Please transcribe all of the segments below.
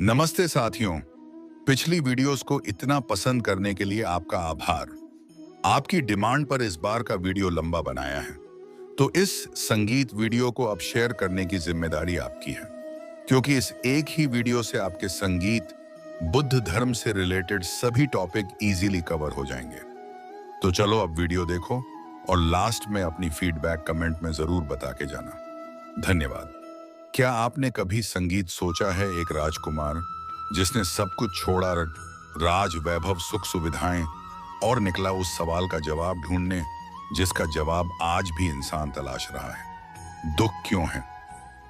नमस्ते साथियों। पिछली वीडियोस को इतना पसंद करने के लिए आपका आभार। आपकी डिमांड पर इस बार का वीडियो लंबा बनाया है, तो इस संगीत वीडियो को अब शेयर करने की जिम्मेदारी आपकी है, क्योंकि इस एक ही वीडियो से आपके संगीत, बुद्ध धर्म से रिलेटेड सभी टॉपिक इजीली कवर हो जाएंगे। तो चलो अब वीडियो देखो और लास्ट में अपनी फीडबैक कमेंट में जरूर बता के जाना। धन्यवाद। क्या आपने कभी संगीत सोचा है, एक राजकुमार जिसने सब कुछ छोड़ा, राज वैभव सुख सुविधाएं, और निकला उस सवाल का जवाब ढूंढने जिसका जवाब आज भी इंसान तलाश रहा है? दुख क्यों है?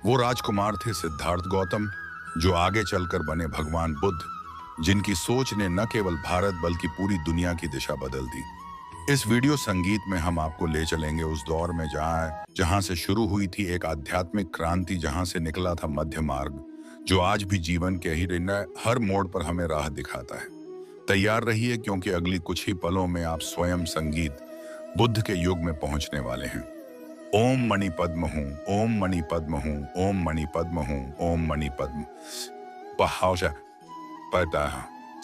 वो राजकुमार थे सिद्धार्थ गौतम, जो आगे चलकर बने भगवान बुद्ध, जिनकी सोच ने न केवल भारत बल्कि पूरी दुनिया की दिशा बदल दी। इस वीडियो संगीत में हम आपको ले चलेंगे उस दौर में जहां से शुरू हुई थी एक आध्यात्मिक क्रांति, जहां से निकला था मध्य मार्ग, जो आज भी जीवन के ही हर मोड़ पर हमें राह दिखाता है। तैयार रहिए, क्योंकि अगली कुछ ही पलों में आप स्वयं संगीत बुद्ध के युग में पहुंचने वाले हैं। ओम मणि पद्म हूं, ओम मणि पद्म हूं, ओम मणि पद्म हूं, ओम मणि पद्म पता।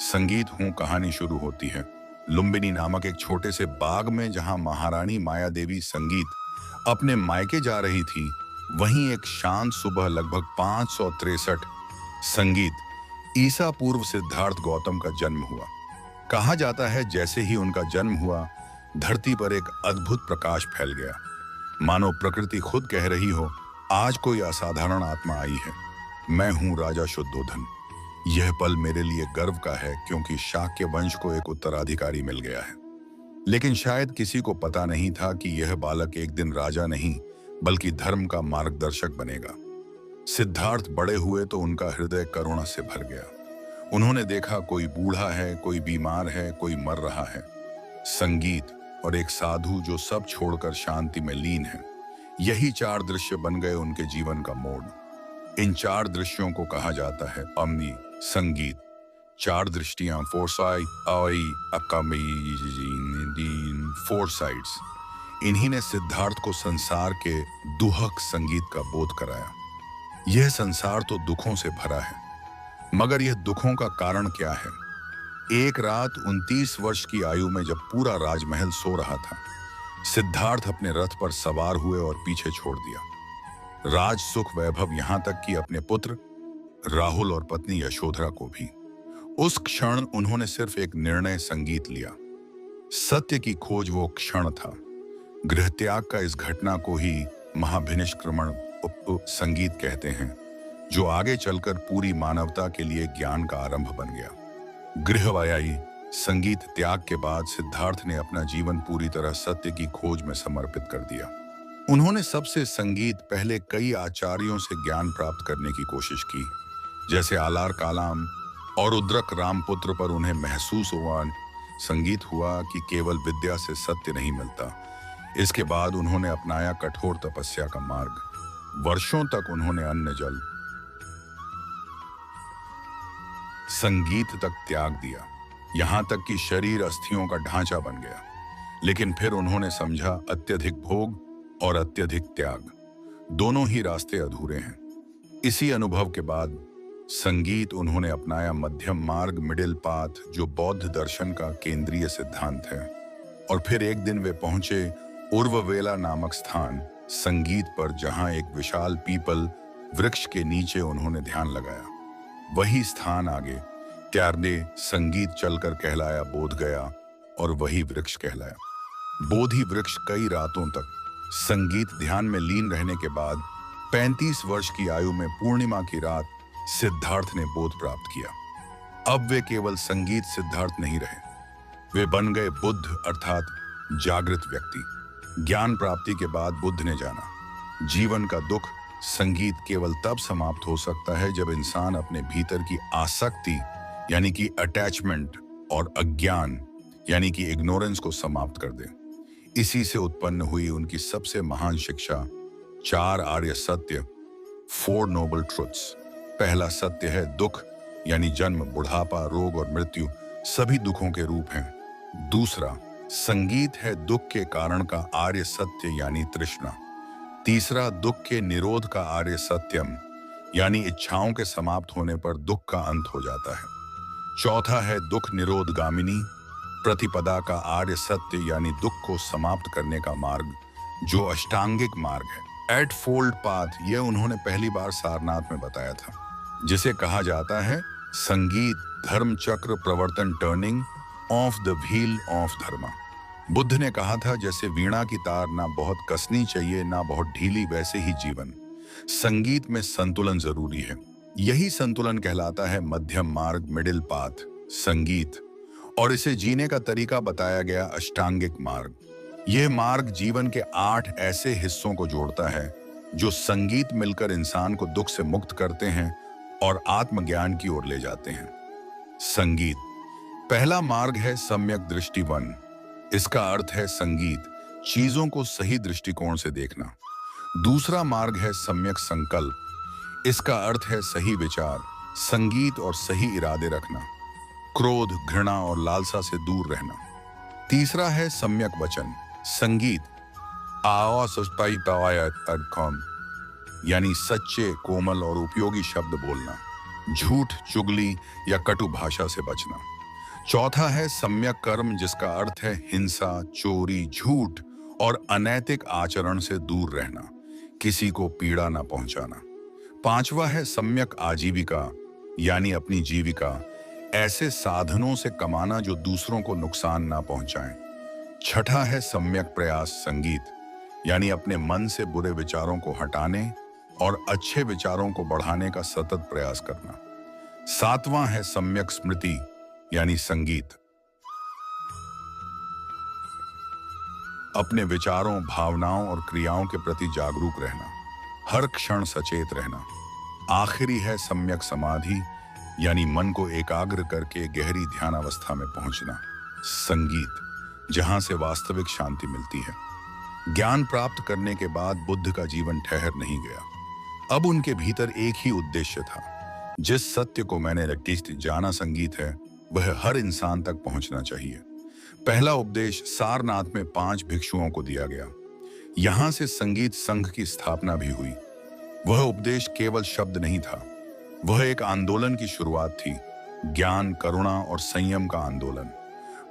संगीत हूं कहानी शुरू होती है लुम्बिनी नामक एक छोटे से बाग में, जहां महारानी माया देवी संगीत अपने मायके जा रही थी। वहीं एक शांत सुबह लगभग 563 संगीत ईसा पूर्व सिद्धार्थ गौतम का जन्म हुआ। कहा जाता है जैसे ही उनका जन्म हुआ, धरती पर एक अद्भुत प्रकाश फैल गया, मानो प्रकृति खुद कह रही हो, आज कोई असाधारण आत्मा आई है। मैं हूं राजा शुद्धोधन। यह पल मेरे लिए गर्व का है, क्योंकि शाक्य वंश को एक उत्तराधिकारी मिल गया है। लेकिन शायद किसी को पता नहीं था कि यह बालक एक दिन राजा नहीं बल्कि धर्म का मार्गदर्शक बनेगा। सिद्धार्थ बड़े हुए तो उनका हृदय करुणा से भर गया। उन्होंने देखा कोई बूढ़ा है, कोई बीमार है, कोई मर रहा है। संगीत और एक साधु जो सब छोड़कर शांति में लीन है, यही चार दृश्य बन गए उनके जीवन का मोड़। इन चार दृश्यों को कहा जाता है अम्नि संगीत। चार दृष्टियां, फोर साइड्स। इन्हीं ने सिद्धार्थ को संसार के दुहक संगीत का बोध कराया। यह संसार तो दुखों से भरा है, मगर यह दुखों का कारण क्या है? एक रात 29 वर्ष की आयु में जब पूरा राजमहल सो रहा था, सिद्धार्थ अपने रथ पर सवार हुए और पीछे छोड़ दिया राज सुख वैभव, यहां तक कि अपने पुत्र राहुल और पत्नी यशोधरा को भी। उस क्षण उन्होंने सिर्फ एक निर्णय संगीत लिया। सत्य की खोज वो क्षण था। गृह त्याग का इस घटना को ही महाभिनिष्क्रमण संगीत कहते हैं, जो आगे चलकर पूरी मानवता के लिए ज्ञान का आरंभ बन गया। गृहवायाई संगीत त्याग के बाद सिद्धार्थ ने अपना जीवन पूरी तरह सत्य की खोज में समर्पित कर दिया। उन्होंने सबसे संगीत पहले कई आचार्यों से ज्ञान प्राप्त करने की कोशिश की, जैसे आलार कालाम और उद्रक रामपुत्र, पर उन्हें महसूस हुआ कि केवल विद्या से सत्य नहीं मिलता। इसके बाद उन्होंने अपनाया कठोर तपस्या का मार्ग। वर्षों तक उन्होंने अन्न जल संगीत तक त्याग दिया, यहां तक कि शरीर अस्थियों का ढांचा बन गया। लेकिन फिर उन्होंने समझा, अत्यधिक भोग और अत्यधिक त्याग दोनों ही रास्ते अधूरे हैं। इसी अनुभव के बाद संगीत उन्होंने अपनाया मध्यम मार्ग, मिडिल पाथ, जो बौद्ध दर्शन का केंद्रीय सिद्धांत है। और फिर एक दिन वे पहुंचे उर्ववेला नामक स्थान संगीत पर, जहां एक विशाल पीपल वृक्ष के नीचे उन्होंने ध्यान लगाया। वही स्थान आगे त्यारने संगीत चलकर कहलाया बोध गया, और वही वृक्ष कहलाया बोधि वृक्ष। कई रातों तक संगीत ध्यान में लीन रहने के बाद 35 वर्ष की आयु में पूर्णिमा की रात सिद्धार्थ ने बोध प्राप्त किया। अब वे केवल संगीत सिद्धार्थ नहीं रहे, वे बन गए बुद्ध, अर्थात जागृत व्यक्ति। ज्ञान प्राप्ति के बाद बुद्ध ने जाना, जीवन का दुख संगीत केवल तब समाप्त हो सकता है जब इंसान अपने भीतर की आसक्ति यानी कि अटैचमेंट और अज्ञान यानी कि इग्नोरेंस को समाप्त कर दे। इसी से उत्पन्न हुई उनकी सबसे महान शिक्षा, चार आर्य सत्य, 4 नोबल ट्रुथ्स। पहला सत्य है दुख, यानी जन्म, बुढ़ापा, रोग और मृत्यु सभी दुखों के रूप हैं। दूसरा संगीत है दुख के कारण का आर्य सत्य, यानी तृष्णा। तीसरा दुख के निरोध का आर्य सत्यम, यानी इच्छाओं के समाप्त होने पर दुख का अंत हो जाता है। चौथा है दुख निरोधगामिनी प्रतिपदा का आर्य सत्य, यानी दुख को समाप्त करने का मार्ग, जो अष्टांगिक मार्ग है। एट फोल्ड पाथ, ये उन्होंने पहली बार सारनाथ में बताया था, जिसे कहा जाता है संगीत धर्म चक्र प्रवर्तन, turning of the wheel of dharma. Buddha ने कहा था जैसे वीणा की तार ना बहुत कसनी चाहिए ना बहुत ढीली, वैसे ही जीवन संगीत में संतुलन जरूरी है। यही संतुलन कहलाता है मध्यम मार्ग, मिडिल पाथ संगीत, और इसे जीने का तरीका बताया गया अष्टांगिक मार्ग। यह मार्ग जीवन के 8 ऐसे हिस्सों को जोड़ता है जो संगीत मिलकर इंसान को दुख से मुक्त करते हैं और आत्मज्ञान की ओर ले जाते हैं। संगीत पहला मार्ग है सम्यक दृष्टि 1। इसका अर्थ है संगीत चीजों को सही दृष्टिकोण से देखना। दूसरा मार्ग है सम्यक संकल्प। इसका अर्थ है सही विचार, संगीत और सही इरादे रखना, क्रोध, घृणा और लालसा से दूर रहना। तीसरा है सम्यक वचन, संगीत यानी सच्चे, कोमल और उपयोगी शब्द बोलना, झूठ, चुगली या कटु भाषा से बचना। चौथा है सम्यक कर्म, जिसका अर्थ है हिंसा, चोरी, झूठ और अनैतिक आचरण से दूर रहना, किसी को पीड़ा न पहुंचाना। पांचवा है सम्यक आजीविका, यानी अपनी जीविका ऐसे साधनों से कमाना जो दूसरों को नुकसान ना पहुंचाएं। छठा है सम्यक प्रयास संगीत, यानी अपने मन से बुरे विचारों को हटाने और अच्छे विचारों को बढ़ाने का सतत प्रयास करना। सातवां है सम्यक स्मृति, यानी संगीत अपने विचारों, भावनाओं और क्रियाओं के प्रति जागरूक रहना, हर क्षण सचेत रहना। आखिरी है सम्यक समाधि, यानी मन को एकाग्र करके गहरी ध्यान अवस्था में पहुंचना। संगीत जहां से वास्तविक शांति मिलती है। ज्ञान प्राप्त करने के बाद बुद्ध का जीवन ठहर नहीं गया। अब उनके भीतर एक ही उद्देश्य था, जिस सत्य को मैंने जाना संगीत है वह हर इंसान तक पहुंचना चाहिए। पहला उपदेश सारनाथ में 5 भिक्षुओं को दिया गया। यहां से संगीत संघ की स्थापना भी हुई। वह उपदेश केवल शब्द नहीं था, वह एक आंदोलन की शुरुआत थी, ज्ञान, करुणा और संयम का आंदोलन।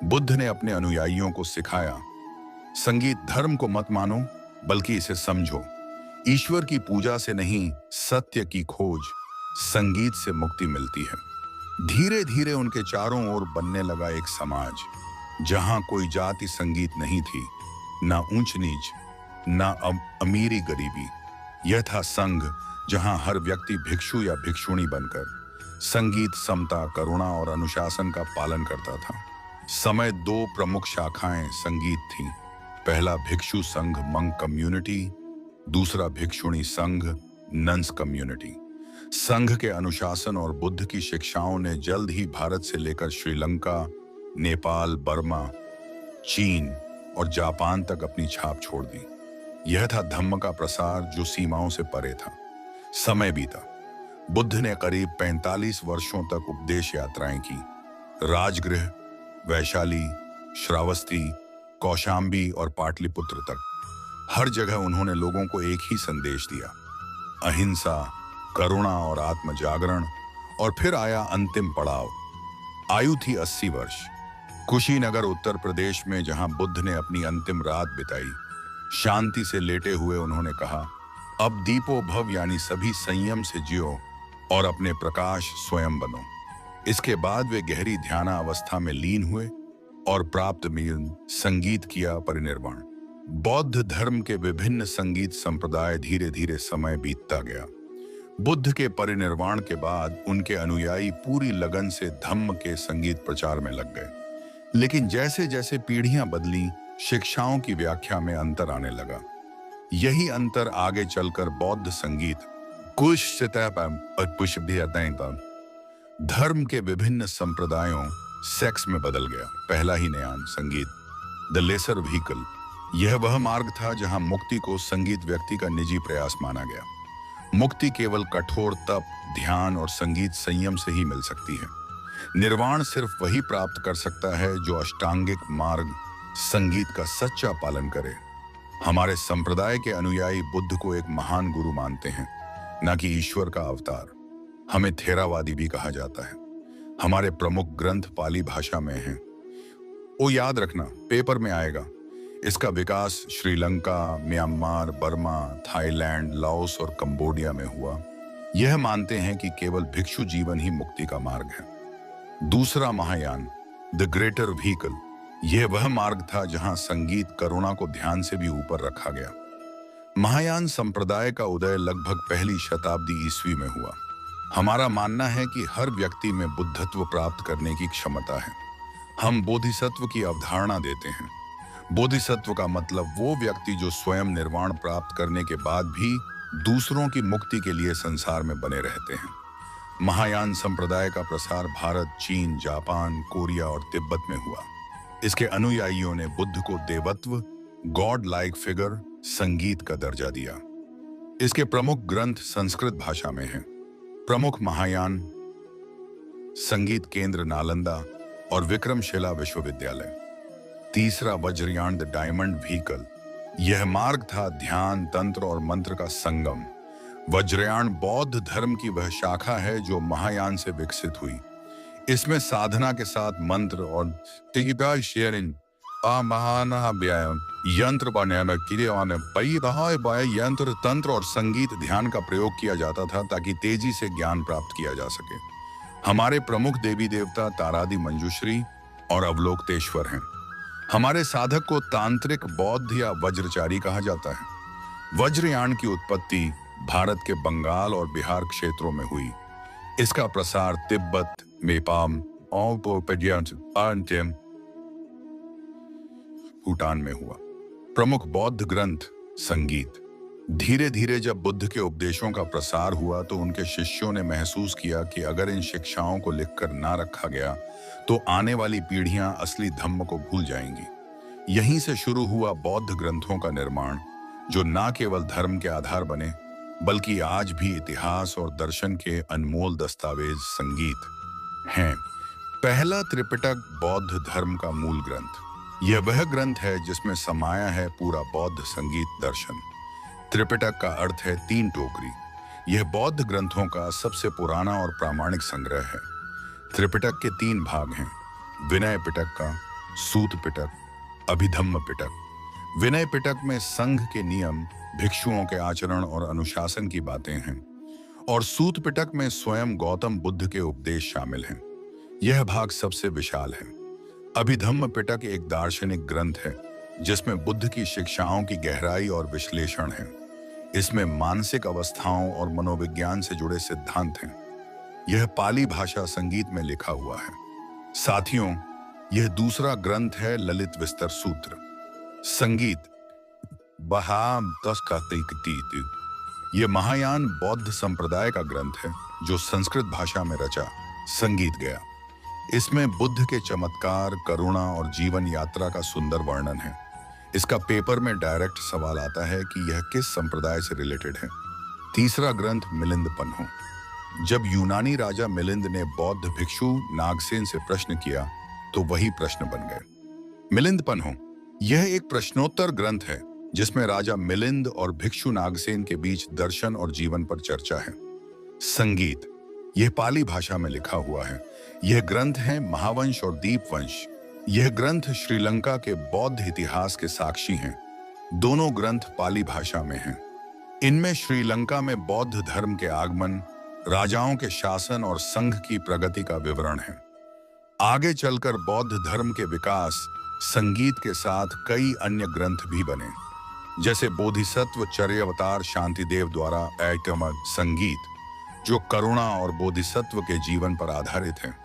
बुद्ध ने अपने अनुयायियों को सिखाया, संगीत धर्म को मत मानो बल्कि इसे समझो। ईश्वर की पूजा से नहीं, सत्य की खोज, संगीत से मुक्ति मिलती है। धीरे धीरे उनके चारों ओर बनने लगा एक समाज जहां कोई जाति संगीत नहीं थी, ना ऊंच नीच, ना अमीरी गरीबी। यह था संघ जहां हर व्यक्ति भिक्षु या भिक्षुणी बनकर संगीत, समता, करुणा और अनुशासन का पालन करता था। समय 2 प्रमुख शाखाएं संगीत थीं। पहला भिक्षु संघ मंक कम्युनिटी, दूसरा भिक्षुणी संघ नन्स कम्युनिटी। संघ के अनुशासन और बुद्ध की शिक्षाओं ने जल्द ही भारत से लेकर श्रीलंका, नेपाल, बर्मा, चीन और जापान तक अपनी छाप छोड़ दी। यह था धम्म का प्रसार जो सीमाओं से परे था। समय बीता। बुद्ध ने करीब 45 वर्षों तक उपदेश यात्राएं की। राजगृह, वैशाली, श्रावस्ती, कौशाम्बी और पाटलिपुत्र तक हर जगह उन्होंने लोगों को एक ही संदेश दिया, अहिंसा, करुणा और आत्म जागरण। और फिर आया अंतिम पड़ाव। आयु थी 80 वर्ष। कुशीनगर, उत्तर प्रदेश में, जहां बुद्ध ने अपनी अंतिम रात बिताई। शांति से लेटे हुए उन्होंने कहा, अब दीपो भव, यानी सभी संयम से जियो और अपने प्रकाश स्वयं बनो। इसके बाद वे गहरी ध्यान अवस्था में लीन हुए और प्राप्त मिलन संगीत किया परिनिर्वाण। बौद्ध धर्म के विभिन्न संगीत संप्रदाय धीरे धीरे समय बीतता गया। बुद्ध के परिनिर्वाण के बाद उनके अनुयायी पूरी लगन से धम्म के संगीत प्रचार में लग गए। लेकिन जैसे जैसे पीढ़ियां बदली, शिक्षाओं की व्याख्या में अंतर आने लगा। यही अंतर आगे चलकर बौद्ध संगीत धर्म के विभिन्न संप्रदायों सेक्स में बदल गया। पहला ही न्यान संगीत, द लेसर व्हीकल, यह वह मार्ग था जहां मुक्ति को संगीत व्यक्ति का निजी प्रयास माना गया। मुक्ति केवल कठोर तप, ध्यान और संगीत संयम से ही मिल सकती है। निर्वाण सिर्फ वही प्राप्त कर सकता है जो अष्टांगिक मार्ग संगीत का सच्चा पालन करे। हमारे संप्रदाय के अनुयायी बुद्ध को एक महान गुरु मानते हैं, न कि ईश्वर का अवतार। हमें थेरावादी भी कहा जाता है। हमारे प्रमुख ग्रंथ पाली भाषा में हैं। वो याद रखना, पेपर में आएगा। इसका विकास Sri Lanka, Myanmar, Burma, Thailand, Laos और कंबोडिया में हुआ। यह मानते हैं कि केवल भिक्षु जीवन ही मुक्ति का मार्ग है। दूसरा महायान, द ग्रेटर व्हीकल, यह वह मार्ग था जहां संगीत करुणा को ध्यान से भी ऊपर रखा गया। महायान संप्रदाय का उदय लगभग पहली शताब्दी ईस्वी में हुआ। हमारा मानना है कि हर व्यक्ति में बुद्धत्व प्राप्त करने की क्षमता है। हम बोधिसत्व की अवधारणा देते हैं। बोधिसत्व का मतलब वो व्यक्ति जो स्वयं निर्वाण प्राप्त करने के बाद भी दूसरों की मुक्ति के लिए संसार में बने रहते हैं। महायान संप्रदाय का प्रसार भारत, चीन, जापान, कोरिया और तिब्बत में हुआ। इसके अनुयायियों ने बुद्ध को देवत्व, गॉड लाइक फिगर, संगीत का दर्जा दिया। इसके प्रमुख ग्रंथ संस्कृत भाषा में हैं। प्रमुख महायान संगीत केंद्र नालंदा और विक्रमशिला विश्वविद्यालय। तीसरा वज्रयान, द डायमंड व्हीकल, यह मार्ग था ध्यान, तंत्र और मंत्र का संगम। वज्रयान बौद्ध धर्म की वह शाखा है जो महायान से विकसित हुई। इसमें साधना के साथ मंत्र और यंत्र यंत्र, तंत्र और संगीत ध्यान का प्रयोग किया जाता था ताकि तेजी से ज्ञान प्राप्त किया जा सके। हमारे प्रमुख देवी देवता तारादि, मंजूश्री और अवलोकतेश्वर हैं। हमारे साधक को तांत्रिक, बौद्ध या वज्रचारी कहा जाता है। वज्रयान की उत्पत्ति भारत के बंगाल और बिहार क्षेत्रों में हुई। इसका प्रसार तिब्बत, नेपाल और भूटान में हुआ। प्रमुख बौद्ध ग्रंथ संगीत। धीरे धीरे जब बुद्ध के उपदेशों का प्रसार हुआ तो उनके शिष्यों ने महसूस किया कि अगर इन शिक्षाओं को लिखकर ना रखा गया तो आने वाली पीढ़ियां असली धम्म को भूल जाएंगी। यहीं से शुरू हुआ बौद्ध ग्रंथों का निर्माण, जो ना केवल धर्म के आधार बने बल्कि आज भी इतिहास और दर्शन के अनमोल दस्तावेज संगीत हैं। पहला त्रिपिटक बौद्ध धर्म का मूल ग्रंथ। यह वह ग्रंथ है जिसमें समाया है पूरा बौद्ध संगीत दर्शन। त्रिपिटक का अर्थ है 3 टोकरी। यह बौद्ध ग्रंथों का सबसे पुराना और प्रामाणिक संग्रह है। त्रिपिटक के 3 भाग हैं, विनय पिटक का, सूत पिटक, अभिधम्म पिटक। विनय पिटक में संघ के नियम, भिक्षुओं के आचरण और अनुशासन की बातें हैं, और सूत पिटक में स्वयं गौतम बुद्ध के उपदेश शामिल हैं। यह भाग सबसे विशाल है। अभिधम्म पिटक एक दार्शनिक ग्रंथ है जिसमें बुद्ध की शिक्षाओं की गहराई और विश्लेषण है। इसमें मानसिक अवस्थाओं और मनोविज्ञान से जुड़े सिद्धांत हैं। यह पाली भाषा संगीत में लिखा हुआ है। साथियों, यह दूसरा ग्रंथ है ललित विस्तर सूत्र संगीत। यह महायान बौद्ध संप्रदाय का ग्रंथ है जो संस्कृत भाषा में रचा संगीत गया। इसमें बुद्ध के चमत्कार, करुणा और जीवन यात्रा का सुंदर वर्णन है। इसका पेपर में डायरेक्ट सवाल आता है कि यह किस संप्रदाय से रिलेटेड है। तीसरा ग्रंथ मिलिंद पन्हो। जब यूनानी राजा मिलिंद ने बौद्ध भिक्षु नागसेन से प्रश्न किया तो वही प्रश्न बन गए। मिलिंद पन्हो यह एक प्रश्नोत्तर ग्रंथ है जिसमें राजा मिलिंद और भिक्षु नागसेन के बीच दर्शन और जीवन पर चर्चा है। संगीत, यह पाली भाषा में लिखा हुआ है। यह ग्रंथ है महावंश और दीपवंश। यह ग्रंथ श्रीलंका के बौद्ध इतिहास के साक्षी हैं। दोनों ग्रंथ पाली भाषा में हैं। इनमें श्रीलंका में बौद्ध धर्म के आगमन, राजाओं के शासन और संघ की प्रगति का विवरण है। आगे चलकर बौद्ध धर्म के विकास, संगीत के साथ कई अन्य ग्रंथ भी बने, जैसे बोधिसत्व चर्यावतार शांतिदेव द्वारा ऐतमद संगीत, जो करुणा और बोधिसत्व के जीवन पर आधारित है।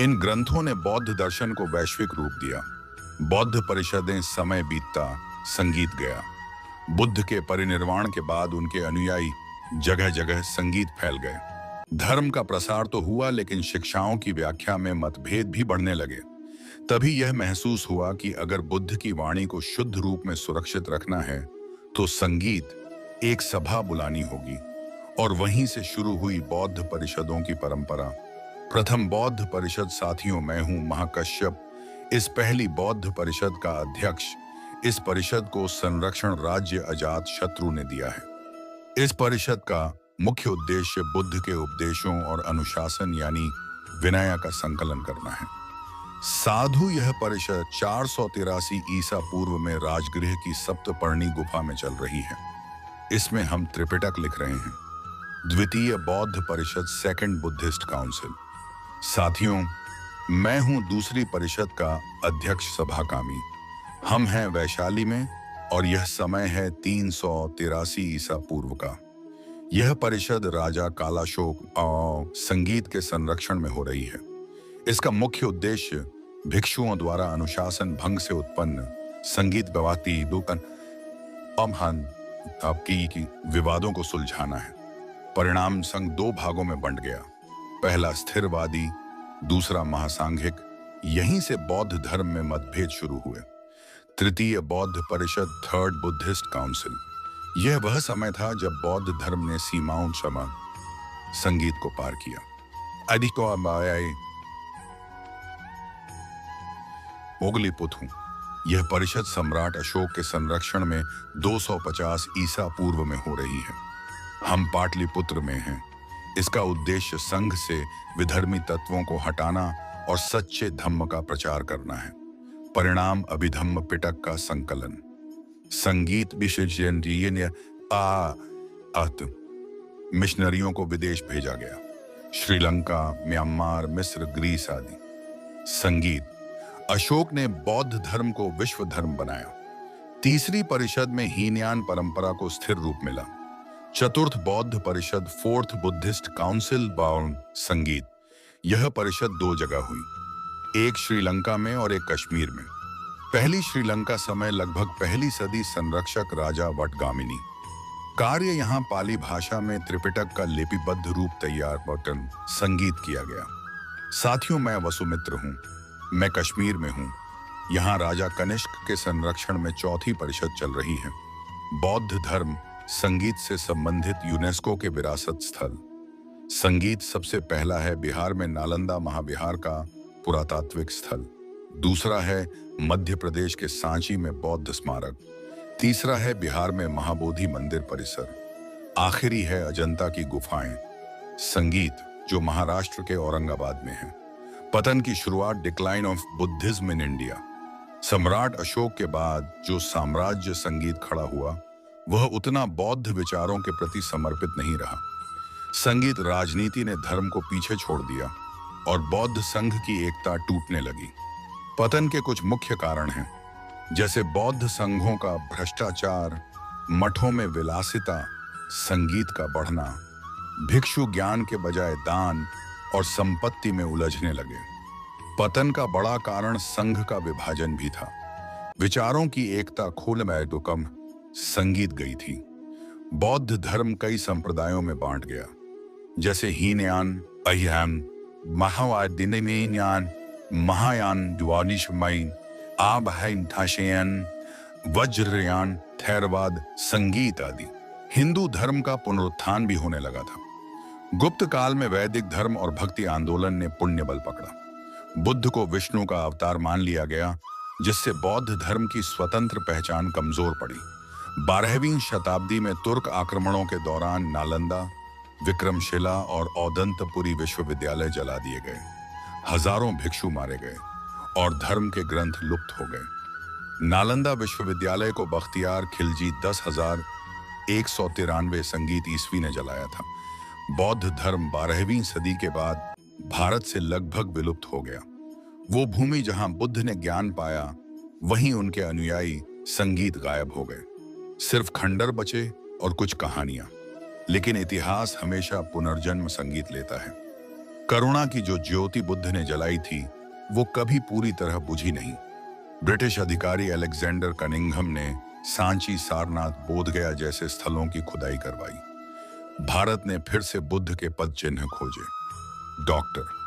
इन ग्रंथों ने बौद्ध दर्शन को वैश्विक रूप दिया। बौद्ध परिषदें, समय बीतता, संगीत गया। बुद्ध के परिनिर्वाण के बाद उनके अनुयायी जगह जगह संगीत फैल गए। धर्म का प्रसार तो हुआ, लेकिन शिक्षाओं की व्याख्या में मतभेद भी बढ़ने लगे। तभी यह महसूस हुआ कि अगर बुद्ध की वाणी को शुद्ध रूप में सुरक्षित रखना है तो संगीत एक सभा बुलानी होगी। और वहीं से शुरू हुई बौद्ध परिषदों की परंपरा। प्रथम बौद्ध परिषद, साथियों, मैं हूं महाकश्यप, इस पहली बौद्ध परिषद का अध्यक्ष। इस परिषद को संरक्षण राज्य अजात शत्रु ने दिया है। इस परिषद का मुख्य उद्देश्य बुद्ध के उपदेशों और अनुशासन यानी विनय का संकलन करना है। साधु यह परिषद 483 ईसा पूर्व में राजगृह की सप्तपर्णी गुफा में चल रही है। इसमें हम त्रिपिटक लिख रहे हैं। द्वितीय बौद्ध परिषद, सेकंड बुद्धिस्ट काउंसिल। साथियों, मैं हूं दूसरी परिषद का अध्यक्ष सभाकामी। हम हैं वैशाली में और यह समय है 383 ईसा पूर्व का। यह परिषद राजा कालाशोक और संगीत के संरक्षण में हो रही है। इसका मुख्य उद्देश्य भिक्षुओं द्वारा अनुशासन भंग से उत्पन्न संगीत गवाती दुकान आपकी विवादों को सुलझाना है। परिणाम संघ दो भागों में बंट गया। पहला स्थिरवादी, दूसरा महासांघिक। यहीं से बौद्ध धर्म में मतभेद शुरू हुए। तृतीय बौद्ध परिषद, थर्ड बुद्धिस्ट काउंसिल। यह वह समय था जब बौद्ध धर्म ने सीमाओं क्षमा संगीत को पार किया। मोगलीपुथु। यह परिषद सम्राट अशोक के संरक्षण में 250 ईसा पूर्व में हो रही है। हम पाटलिपुत्र में हैं। इसका उद्देश्य संघ से विधर्मी तत्वों को हटाना और सच्चे धम्म का प्रचार करना है। परिणाम अभिधम्म पिटक का संकलन। संगीत मिशनरियों को विदेश भेजा गया। श्रीलंका, म्यांमार, मिस्र, ग्रीस आदि। संगीत। अशोक ने बौद्ध धर्म को विश्व धर्म बनाया। तीसरी परिषद में हीनयान परंपरा को स्थिर रूप मिला। चतुर्थ बौद्ध परिषद, फोर्थ बुद्धिस्ट काउंसिल बाउंड संगीत। यह परिषद दो जगह हुई, एक श्रीलंका में और एक कश्मीर में। पहली श्रीलंका समय लगभग पहली सदी, संरक्षक राजा वटगामिनी। कार्य यहाँ पाली भाषा में त्रिपिटक का लिपिबद्ध रूप तैयार बटन संगीत किया गया। साथियों, मैं वसुमित्र हूँ। मैं कश्मीर में हूँ। यहाँ राजा कनिष्क के संरक्षण में चौथी परिषद चल रही है। बौद्ध धर्म संगीत से संबंधित यूनेस्को के विरासत स्थल। संगीत सबसे पहला है बिहार में नालंदा महाविहार का पुरातात्विक स्थल। दूसरा है मध्य प्रदेश के सांची में बौद्ध स्मारक। तीसरा है बिहार में महाबोधि मंदिर परिसर। आखिरी है अजंता की गुफाएं। संगीत जो महाराष्ट्र के औरंगाबाद में है। पतन की शुरुआत, decline of Buddhism in India. सम्राट अशोक के बाद जो साम्राज्य संगीत खड़ा हुआ वह उतना बौद्ध विचारों के प्रति समर्पित नहीं रहा। संगीत राजनीति ने धर्म को पीछे छोड़ दिया और बौद्ध संघ की एकता टूटने लगी। पतन के कुछ मुख्य कारण हैं, जैसे बौद्ध संघों का भ्रष्टाचार, मठों में विलासिता, संगीत का बढ़ना, भिक्षु ज्ञान के बजाय दान और संपत्ति में उलझने लगे। पतन का बड़ा कारण संघ का विभाजन भी था। विचारों की एकता खोल में तो कम संगीत गई थी। बौद्ध धर्म कई संप्रदायों में बांट गया, जैसे हीनयान, अह्यान, महायान, महायान, द्वानिशमयी, आबहन, थाशयन, वज्रयान, थेरवाद, संगीत आदि। हिंदू धर्म का पुनरुत्थान भी होने लगा था। गुप्त काल में वैदिक धर्म और भक्ति आंदोलन ने पुण्य बल पकड़ा। बुद्ध को विष्णु का अवतार मान लिया गया, जिससे बौद्ध धर्म की स्वतंत्र पहचान कमजोर पड़ी। 12वीं शताब्दी में तुर्क आक्रमणों के दौरान नालंदा, विक्रमशिला और औदंतपुरी विश्वविद्यालय जला दिए गए। हजारों भिक्षु मारे गए और धर्म के ग्रंथ लुप्त हो गए। नालंदा विश्वविद्यालय को बख्तियार खिलजी 10,193 संगीत ईस्वी ने जलाया था। बौद्ध धर्म 12वीं सदी के बाद भारत से लगभग विलुप्त हो गया। वो भूमि जहां बुद्ध ने ज्ञान पाया, वहीं उनके अनुयायी संगीत गायब हो गए। सिर्फ खंडर बचे और कुछ कहानियां। लेकिन इतिहास हमेशा पुनर्जन्म संगीत लेता है। करुणा की जो ज्योति बुद्ध ने जलाई थी, वो कभी पूरी तरह बुझी नहीं। ब्रिटिश अधिकारी अलेक्जेंडर कनिंघम ने सांची, सारनाथ, बोधगया जैसे स्थलों की खुदाई करवाई। भारत ने फिर से बुद्ध के पद चिन्ह खोजे। डॉक्टर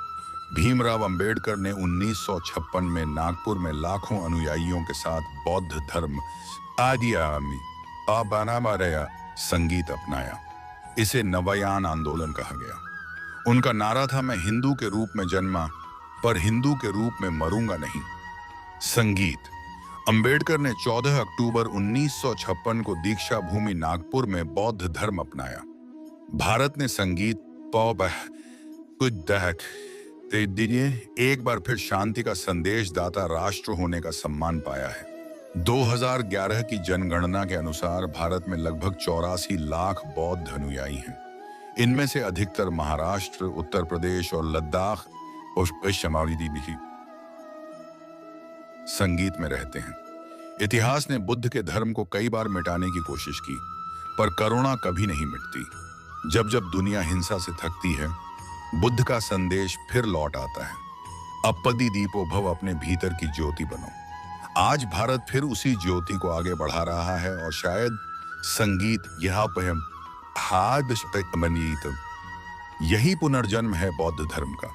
भीमराव अंबेडकर ने 1956 में नागपुर में लाखों अनुयायियों के साथ बौद्ध धर्म आदियामी अबानामारया संगीत अपनाया। इसे नवयान आंदोलन कहा गया। उनका नारा था, मैं हिंदू के रूप में जन्मा पर हिंदू के रूप में मरूंगा नहीं। संगीत अंबेडकर ने 14 अक्टूबर 1956 को दीक्षा भूमि नागपुर में बौद्ध धर्म अपनाया। भारत ने संगीत पॉप कुछ दहक दे दीजिए एक बार फिर शांति का संदेश दाता राष्ट्र होने का सम्मान पाया है। 2011 की जनगणना के अनुसार भारत में लगभग 84 लाख बौद्ध अनुयायी हैं। इनमें से अधिकतर महाराष्ट्र, उत्तर प्रदेश और लद्दाख और शमावली भी संगीत में रहते हैं। इतिहास ने बुद्ध के धर्म को कई बार मिटाने की कोशिश की, पर करुणा कभी नहीं मिटती। जब जब दुनिया हिंसा से थकती है, बुद्ध का संदेश फिर लौट आता है, अपदि दीपो भव, अपने भीतर की ज्योति बनो। आज भारत फिर उसी ज्योति को आगे बढ़ा रहा है और शायद संगीत यही पुनर्जन्म है बौद्ध धर्म का।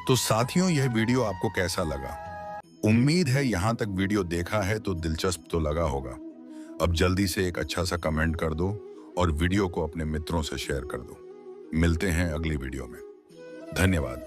तो साथियों, यह वीडियो आपको कैसा लगा? उम्मीद है यहां तक वीडियो देखा है तो दिलचस्प तो लगा होगा। अब जल्दी से एक अच्छा सा कमेंट कर दो और वीडियो को अपने मित्रों से शेयर कर दो। मिलते हैं अगली वीडियो में। धन्यवाद।